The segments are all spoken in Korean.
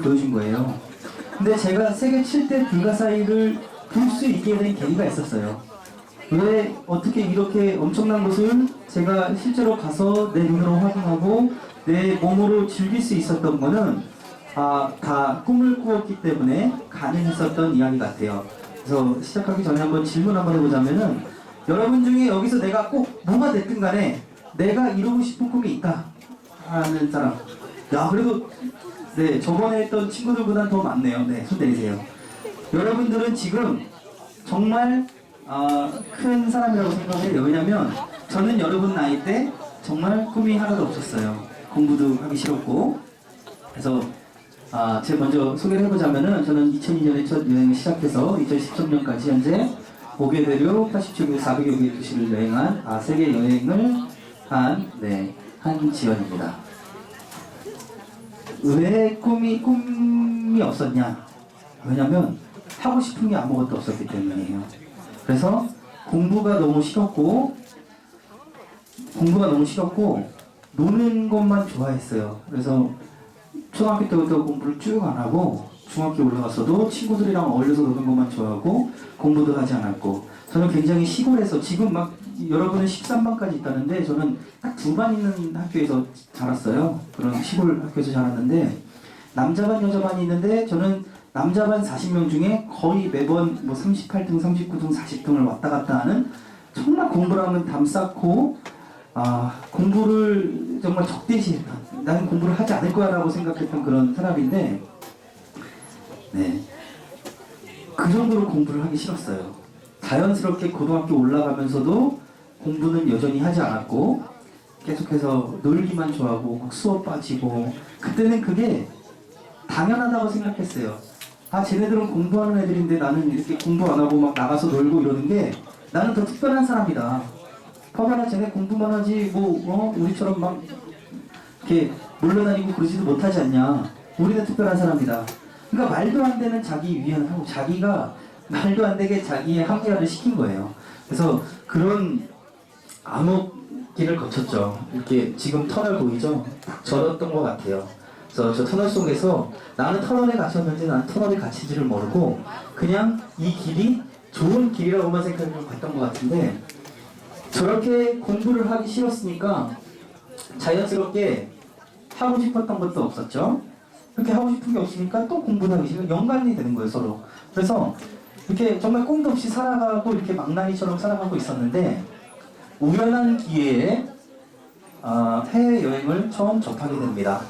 보여준 거예요. 근데 제가 세계 7대 불가사의를 볼 수 있게 된 계기가 있었어요. 왜 어떻게 이렇게 엄청난 것을 제가 실제로 가서 내 눈으로 확인하고 내 몸으로 즐길 수 있었던 거는 다 꿈을 꾸었기 때문에 가능했었던 이야기 같아요. 그래서 시작하기 전에 한번 질문 한번 해보자면은, 여러분 중에 여기서 내가 꼭 뭐가 됐든 간에 내가 이루고 싶은 꿈이 있다 하는 사람. 야, 그래도 네, 저번에 했던 친구들보다는 더 많네요. 네, 손 내리세요. 여러분들은 지금 정말 큰 사람이라고 생각해요. 왜냐면 저는 여러분 나이 때 정말 꿈이 하나도 없었어요. 공부도 하기 싫었고. 그래서 제가 먼저 소개를 해보자면은, 저는 2002년에 첫 여행을 시작해서 2013년까지 현재 5개 대륙 87개 400여 개의 도시를 여행한 세계 여행을 한 한지연입니다. 왜 꿈이 없었냐? 왜냐면 하고 싶은 게 아무것도 없었기 때문이에요. 그래서 공부가 너무 싫었고 노는 것만 좋아했어요. 그래서 초등학교 때부터 공부를 쭉 안 하고 중학교 올라갔어도 친구들이랑 어울려서 노는 것만 좋아하고 공부도 하지 않았고, 저는 굉장히 시골에서, 지금 막 여러분은 13반까지 있다는데 저는 딱 2반 있는 학교에서 자랐어요. 그런 시골 학교에서 자랐는데, 남자반 여자반이 있는데 저는 남자반 40명 중에 거의 매번 뭐 38등 39등 40등을 왔다 갔다 하는, 정말 공부를 하면 담 쌓고 공부를 정말 적대시했던, 나는 공부를 하지 않을 거야 라고 생각했던 그런 사람인데, 네, 그 정도로 공부를 하기 싫었어요. 자연스럽게 고등학교 올라가면서도 공부는 여전히 하지 않았고 계속해서 놀기만 좋아하고 수업 빠지고, 그때는 그게 당연하다고 생각했어요. 쟤네들은 공부하는 애들인데 나는 이렇게 공부 안 하고 막 나가서 놀고 이러는 게 나는 더 특별한 사람이다. 봐봐라, 쟤네 공부만 하지 우리처럼 막 이렇게 몰려다니고 그러지도 못하지 않냐. 우리는 특별한 사람이다. 그러니까 말도 안 되는 자기 위안을 하고, 자기가 말도 안 되게 자기의 합리화를 시킨 거예요. 그래서 그런 암흑기를 거쳤죠. 이렇게 지금 터널 보이죠? 절었던 것 같아요. 그래서 저 터널 속에서 나는 터널에 갇혔는지 나는 터널에 갇힌지를 모르고 그냥 이 길이 좋은 길이라고만 생각하고 갔던 것 같은데, 저렇게 공부를 하기 싫었으니까 자연스럽게 하고 싶었던 것도 없었죠. 그렇게 하고 싶은 게 없으니까 또 공부를 하기 싫으면 연관이 되는 거예요, 서로. 그래서 이렇게 정말 꿈도 없이 살아가고 이렇게 망나니처럼 살아가고 있었는데, 우연한 기회에 해외여행을 처음 접하게 됩니다.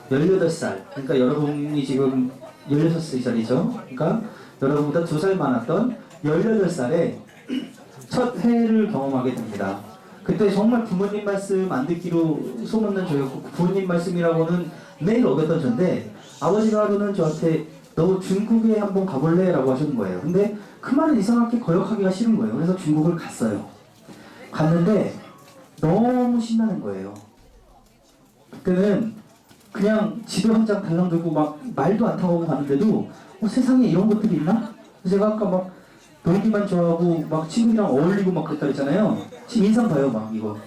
18살, 그러니까 여러분이 지금 16살이죠. 그러니까 여러분보다 2살 많았던 18살에 첫 해외를 경험하게 됩니다. 그때 정말 부모님 말씀 안 듣기로 소문난 저였고, 부모님 말씀이라고는 매일 어겼던 저인데, 아버지가 하루는 저한테 너 중국에 한번 가볼래? 라고 하시는 거예요. 근데 그 말은 이상하게 거역하기가 싫은 거예요. 그래서 중국을 갔어요. 갔는데 너무 신나는 거예요. 그때는 그냥 집에 한 장 달랑 들고 막 말도 안 타고 가는데도 세상에 이런 것들이 있나? 제가 아까 막 놀기만 좋아하고 막 친구들이랑 어울리고 막 그랬다 했잖아요. 지금 인상 봐요. 막 이거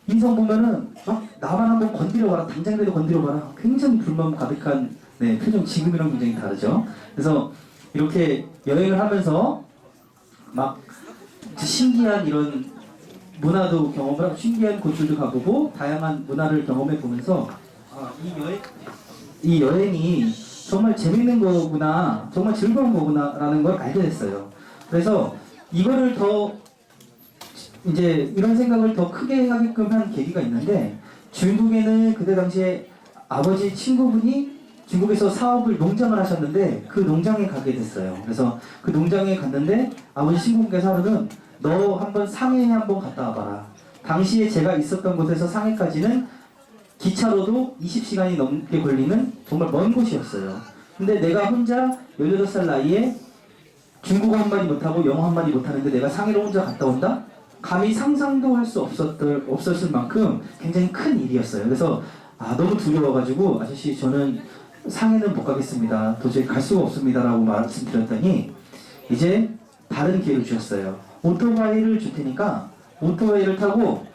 인상 보면은 막 나만 한번 건드려봐라, 당장이라도 건드려봐라, 굉장히 불만 가득한 표정, 지금이랑 굉장히 다르죠. 그래서 이렇게 여행을 하면서 막 신기한 이런 문화도 경험을 하고, 신기한 곳들도 가보고 다양한 문화를 경험해 보면서 이 여행이 정말 재밌는 거구나, 정말 즐거운 거구나 라는 걸 알게 됐어요. 그래서 이거를 더 이제 이런 생각을 더 크게 하게끔 한 계기가 있는데, 중국에는 그때 당시에 아버지 친구분이 중국에서 농장을 하셨는데 그 농장에 가게 됐어요. 그래서 그 농장에 갔는데 아버지 친구분께서 하루는 너 한번 상해에 한번 갔다 와봐라. 당시에 제가 있었던 곳에서 상해까지는 기차로도 20시간이 넘게 걸리는 정말 먼 곳이었어요. 근데 내가 혼자 18살 나이에 중국어 한마디 못하고 영어 한마디 못하는데 내가 상해로 혼자 갔다 온다? 감히 상상도 할 수 없었을 만큼 굉장히 큰 일이었어요. 그래서 너무 두려워가지고, 아저씨 저는 상해는 못 가겠습니다, 도저히 갈 수가 없습니다 라고 말씀드렸더니 이제 다른 기회를 주셨어요. 오토바이를 줄 테니까 오토바이를 타고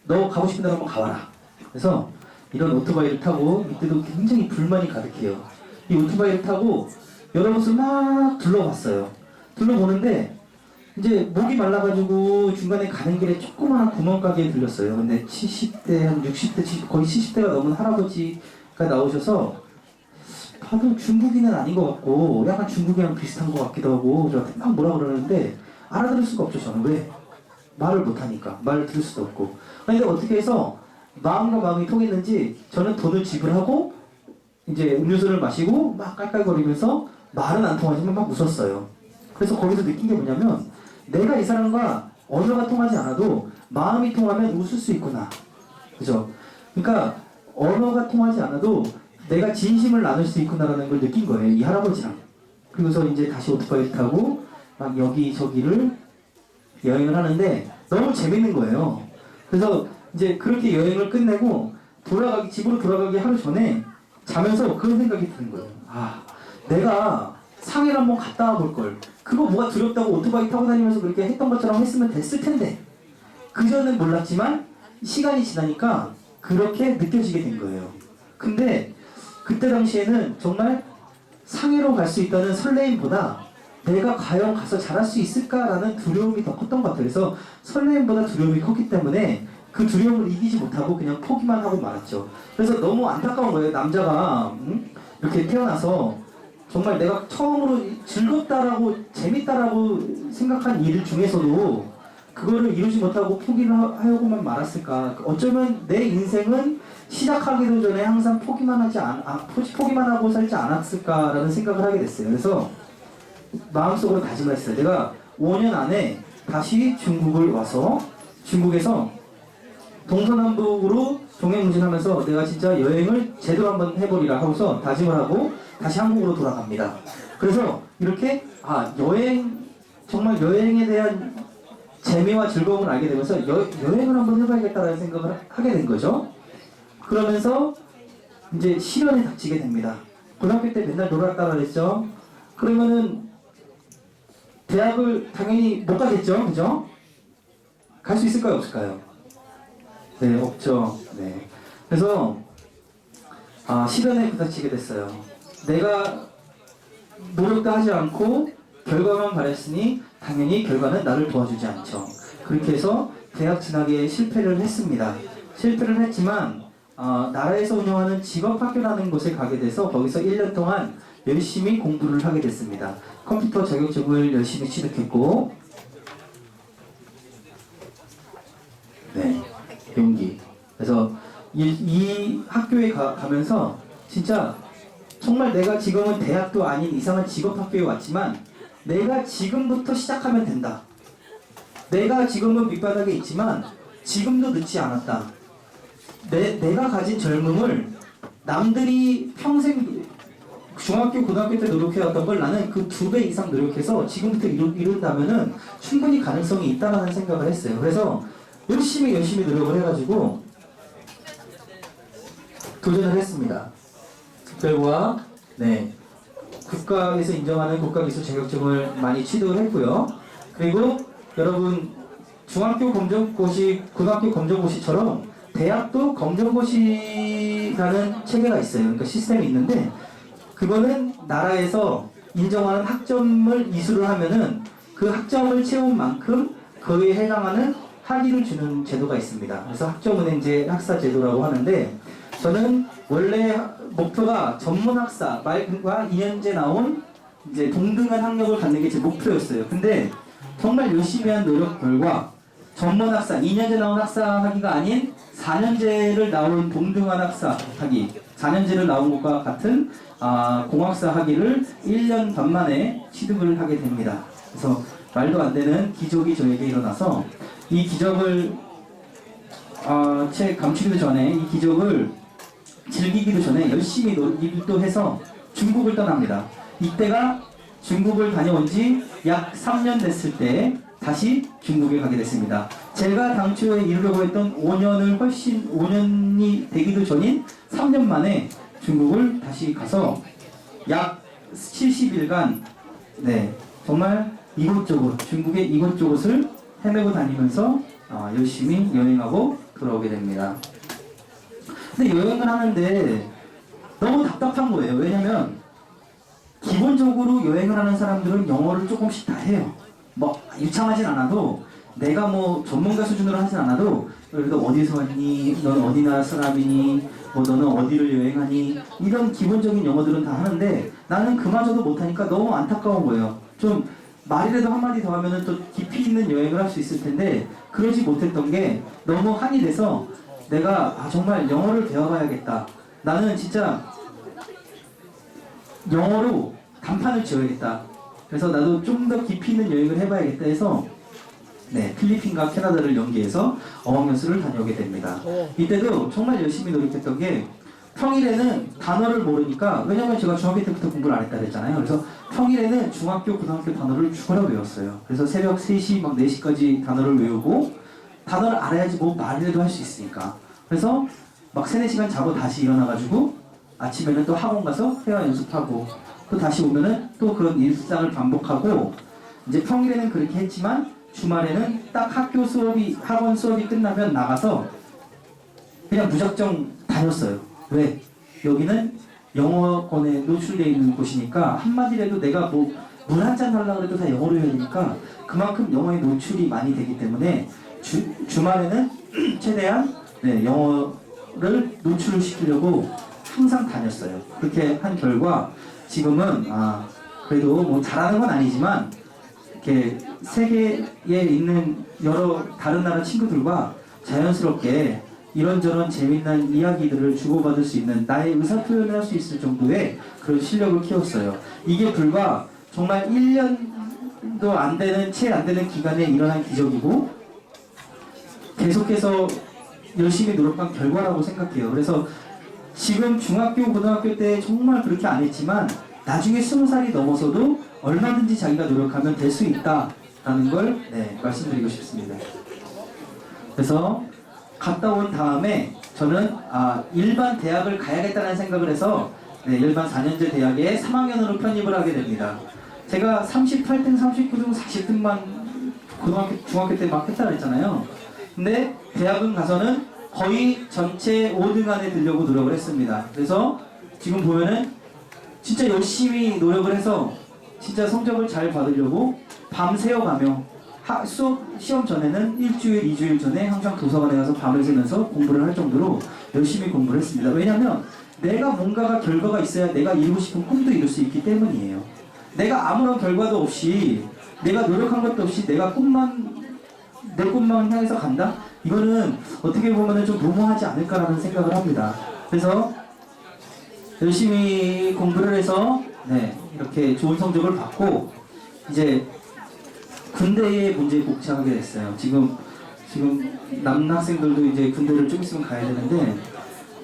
너 가고 싶은 데로 한번 가봐라. 그래서 이런 오토바이를 타고, 이때도 굉장히 불만이 가득해요. 이 오토바이를 타고 여러 곳을 막 둘러봤어요. 둘러보는데 이제 목이 말라가지고 중간에 가는 길에 조그마한 구멍가게에 들렸어요. 근데 70대, 한 60대, 70, 거의 70대가 넘은 할아버지가 나오셔서 봐도 중국인은 아닌 것 같고 약간 중국이랑 비슷한 것 같기도 하고 저한테 막 뭐라 그러는데 알아들을 수가 없죠. 저는 왜? 말을 못하니까 말을 들을 수도 없고. 근데 어떻게 해서 마음과 마음이 통했는지 저는 돈을 지불하고 이제 음료수를 마시고 막 깔깔거리면서 말은 안 통하지만 막 웃었어요. 그래서 거기서 느낀 게 뭐냐면 내가 이 사람과 언어가 통하지 않아도 마음이 통하면 웃을 수 있구나. 그죠? 그러니까 언어가 통하지 않아도 내가 진심을 나눌 수 있구나라는 걸 느낀 거예요. 이 할아버지랑. 그래서 이제 다시 오토바이를 타고 막 여기저기를 여행을 하는데 너무 재밌는 거예요. 그래서 이제 그렇게 여행을 끝내고 집으로 돌아가기 하루 전에 자면서 그런 생각이 드는 거예요. 아, 내가 상해를 한번 갔다 와볼 걸. 그거 뭐가 두렵다고 오토바이 타고 다니면서 그렇게 했던 것처럼 했으면 됐을 텐데. 그전엔 몰랐지만 시간이 지나니까 그렇게 느껴지게 된 거예요. 근데 그때 당시에는 정말 상해로 갈 수 있다는 설레임보다 내가 과연 가서 잘할 수 있을까라는 두려움이 더 컸던 것 같아요. 그래서 설레임보다 두려움이 컸기 때문에 그 두려움을 이기지 못하고 그냥 포기만 하고 말았죠. 그래서 너무 안타까운 거예요. 남자가 이렇게 태어나서 정말 내가 처음으로 즐겁다라고 재밌다라고 생각한 일 중에서도 그거를 이루지 못하고 포기를 하고만 말았을까. 어쩌면 내 인생은 시작하기도 전에 항상 포기만 하고 살지 않았을까라는 생각을 하게 됐어요. 그래서 마음속으로 다짐을 했어요. 내가 5년 안에 다시 중국을 와서 중국에서 동서남북으로 종횡무진하면서 내가 진짜 여행을 제대로 한번 해보리라 하고서 다짐을 하고 다시 한국으로 돌아갑니다. 그래서 이렇게 정말 여행에 대한 재미와 즐거움을 알게 되면서 여행을 한번 해봐야겠다라는 생각을 하게 된 거죠. 그러면서 이제 시련에 닥치게 됩니다. 고등학교 때 맨날 놀았다고 그랬죠. 그러면은 대학을 당연히 못 가겠죠, 그죠? 갈 수 있을까요, 없을까요? 네, 없죠. 네. 그래서 시련에 부닥치게 됐어요. 내가 노력도 하지 않고 결과만 바랬으니 당연히 결과는 나를 도와주지 않죠. 그렇게 해서 대학 진학에 실패를 했습니다. 실패를 했지만 나라에서 운영하는 직업학교라는 곳에 가게 돼서 거기서 1년 동안 열심히 공부를 하게 됐습니다. 컴퓨터 자격증을 열심히 취득했고, 네, 용기. 그래서 이 학교에 가면서 진짜 정말 내가 지금은 대학도 아닌 이상한 직업학교에 왔지만 내가 지금부터 시작하면 된다. 내가 지금은 밑바닥에 있지만 지금도 늦지 않았다. 내가 가진 젊음을 남들이 평생 중학교, 고등학교 때 노력해왔던 걸 나는 그 2배 이상 노력해서 지금부터 이룬다면은 충분히 가능성이 있다라는 생각을 했어요. 그래서 열심히 노력을 해가지고 도전을 했습니다. 결과 네, 국가에서 인정하는 국가기술 자격증을 많이 취득을 했고요. 그리고 여러분 중학교 검정고시, 고등학교 검정고시처럼 대학도 검정고시라는 체계가 있어요. 그러니까 시스템이 있는데 그거는 나라에서 인정하는 학점을 이수를 하면은 그 학점을 채운 만큼 그에 해당하는 학위를 주는 제도가 있습니다. 그래서 학점은행제 학사 제도라고 하는데 저는 원래 목표가 전문학사 말과 2년제 나온 이제 동등한 학력을 갖는 게 제 목표였어요. 근데 정말 열심히 한 노력 결과 전문학사 2년제 나온 학사 학위가 아닌 4년제를 나온 동등한 학사 학위, 4년제를 나온 것과 같은 공학사 학위를 1년 반 만에 취득을 하게 됩니다. 그래서 말도 안 되는 기적이 저에게 일어나서 이 기적을 책 감추기도 전에 이 기적을 즐기기도 전에 열심히 일도 해서 중국을 떠납니다. 이때가 중국을 다녀온 지 약 3년 됐을 때 다시 중국에 가게 됐습니다. 제가 당초에 이루려고 했던 5년이 되기도 전인 3년 만에 중국을 다시 가서 약 70일간 네, 정말 중국의 이곳저곳을 헤매고 다니면서 열심히 여행하고 돌아오게 됩니다. 근데 여행을 하는데 너무 답답한 거예요. 왜냐면 여행을 하는 사람들은 영어를 조금씩 다 해요. 뭐 유창하진 않아도 내가 뭐 전문가 수준으로 하진 않아도 그래도 어디서 왔니? 넌 어디 나라 사람이니? 뭐 너는 어디를 여행하니? 이런 기본적인 영어들은 다 하는데 나는 그마저도 못하니까 너무 안타까운 거예요. 좀 말이라도 한마디 더 하면은 또 깊이 있는 여행을 할 수 있을 텐데 그러지 못했던 게 너무 한이 돼서 내가 정말 영어를 배워봐야겠다. 나는 진짜 영어로 간판을 지어야겠다. 그래서 나도 좀 더 깊이 있는 여행을 해봐야겠다 해서 네, 필리핀과 캐나다를 연계해서 어학연수를 다녀오게 됩니다. 이때도 정말 열심히 노력했던 게 평일에는 단어를 모르니까 왜냐면 제가 중학교 때부터 공부를 안 했다 그랬잖아요. 그래서 평일에는 중학교, 고등학교 단어를 죽어라 외웠어요. 그래서 새벽 3시, 막 4시까지 단어를 외우고 단어를 알아야지 뭐 말이라도 할 수 있으니까. 그래서 막 3, 4시간 자고 다시 일어나가지고 아침에는 또 학원 가서 회화 연습하고 또 다시 오면은 또 그런 일상을 반복하고 이제 평일에는 그렇게 했지만 주말에는 딱 학원 수업이 끝나면 나가서 그냥 무작정 다녔어요. 왜? 여기는 영어권에 노출되어 있는 곳이니까 한마디라도 내가 뭐 물 한 잔 하려고 해도 다 영어로 해야 되니까 그만큼 영어에 노출이 많이 되기 때문에 주말에는 최대한 네, 영어를 노출시키려고 항상 다녔어요. 그렇게 한 결과 지금은 그래도 뭐 잘하는 건 아니지만 이렇게 세계에 있는 여러 다른 나라 친구들과 자연스럽게 이런저런 재미난 이야기들을 주고받을 수 있는 나의 의사표현을 할 수 있을 정도의 그런 실력을 키웠어요. 이게 불과 정말 1년도 안 되는, 채 안 되는 기간에 일어난 기적이고 계속해서 열심히 노력한 결과라고 생각해요. 그래서 지금 중학교, 고등학교 때 정말 그렇게 안 했지만 나중에 20살이 넘어서도 얼마든지 자기가 노력하면 될 수 있다라는 걸 말씀드리고 싶습니다. 그래서 갔다 온 다음에 저는 일반 대학을 가야겠다는 생각을 해서 일반 4년제 대학에 3학년으로 편입을 하게 됩니다. 제가 38등, 39등, 40등만 중학교 때 막 했다 그랬잖아요. 근데 대학은 가서는 거의 전체 5등 안에 들려고 노력을 했습니다. 그래서 지금 보면은 진짜 열심히 노력을 해서 진짜 성적을 잘 받으려고 밤 새워가며 시험 전에는 일주일, 2주일 전에 항상 도서관에 가서 밤을 새면서 공부를 할 정도로 열심히 공부를 했습니다. 왜냐하면 내가 뭔가가 결과가 있어야 내가 이루고 싶은 꿈도 이룰 수 있기 때문이에요. 내가 아무런 결과도 없이 내가 노력한 것도 없이 내 꿈만 향해서 간다? 이거는 어떻게 보면 좀 무모하지 않을까라는 생각을 합니다. 그래서 열심히 공부를 해서 이렇게 좋은 성적을 받고 이제 군대에 문제에 복직하게 됐어요. 지금 남학생들도 이제 군대를 좀 있으면 가야 되는데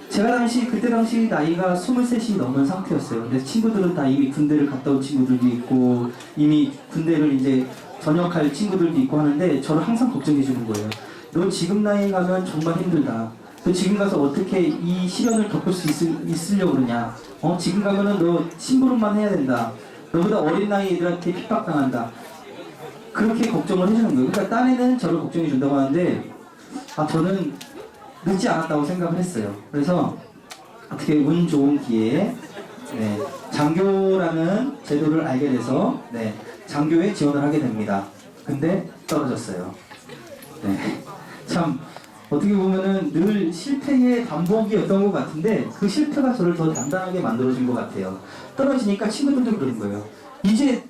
제가 그때 당시 나이가 23이 넘은 상태였어요. 근데 친구들은 다 이미 군대를 갔다 온 친구들도 있고 이미 군대를 이제 전역할 친구들도 있고 하는데 저를 항상 걱정해 주는 거예요. 너 지금 나이에 가면 정말 힘들다. 너 지금 가서 어떻게 이 시련을 겪을 수 있으려고 그러냐. 지금 가면은 너 심부름만 해야 된다. 너보다 어린 나이 애들한테 핍박당한다. 그렇게 걱정을 해주는 거예요. 그러니까 딴에는 저를 걱정해 준다고 하는데 저는 늦지 않았다고 생각을 했어요. 그래서 어떻게 운 좋은 기회에 장교라는 제도를 알게 돼서 장교에 지원을 하게 됩니다. 근데 떨어졌어요. 참 어떻게 보면은 늘 실패의 반복이었던 것 같은데 그 실패가 저를 더 단단하게 만들어준 것 같아요. 떨어지니까 친구들도 그러는 거예요. 이제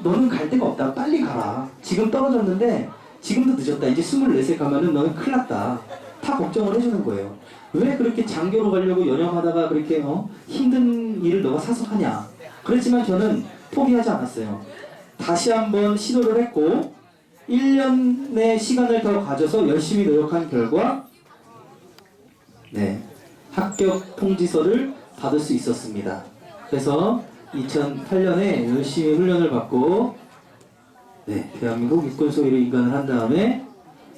너는 갈 데가 없다. 빨리 가라. 지금 떨어졌는데 지금도 늦었다. 이제 24세 가면은 너는 큰일 났다. 다 걱정을 해주는 거예요. 왜 그렇게 장교로 가려고 연영하다가 그렇게 힘든 일을 너가 사서 하냐. 그렇지만 저는 포기하지 않았어요. 다시 한번 시도를 했고 1년의 시간을 더 가져서 열심히 노력한 결과 합격 통지서를 받을 수 있었습니다. 그래서 2008년에 열심히 훈련을 받고 대한민국 육군 소위로 입관을 한 다음에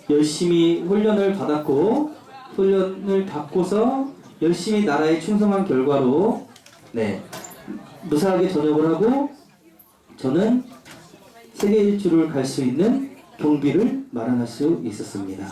열심히 훈련을 받았고 훈련을 받고서 열심히 나라에 충성한 결과로 무사하게 전역을 하고 저는 세계 일주를 갈 수 있는 경비를 마련할 수 있었습니다.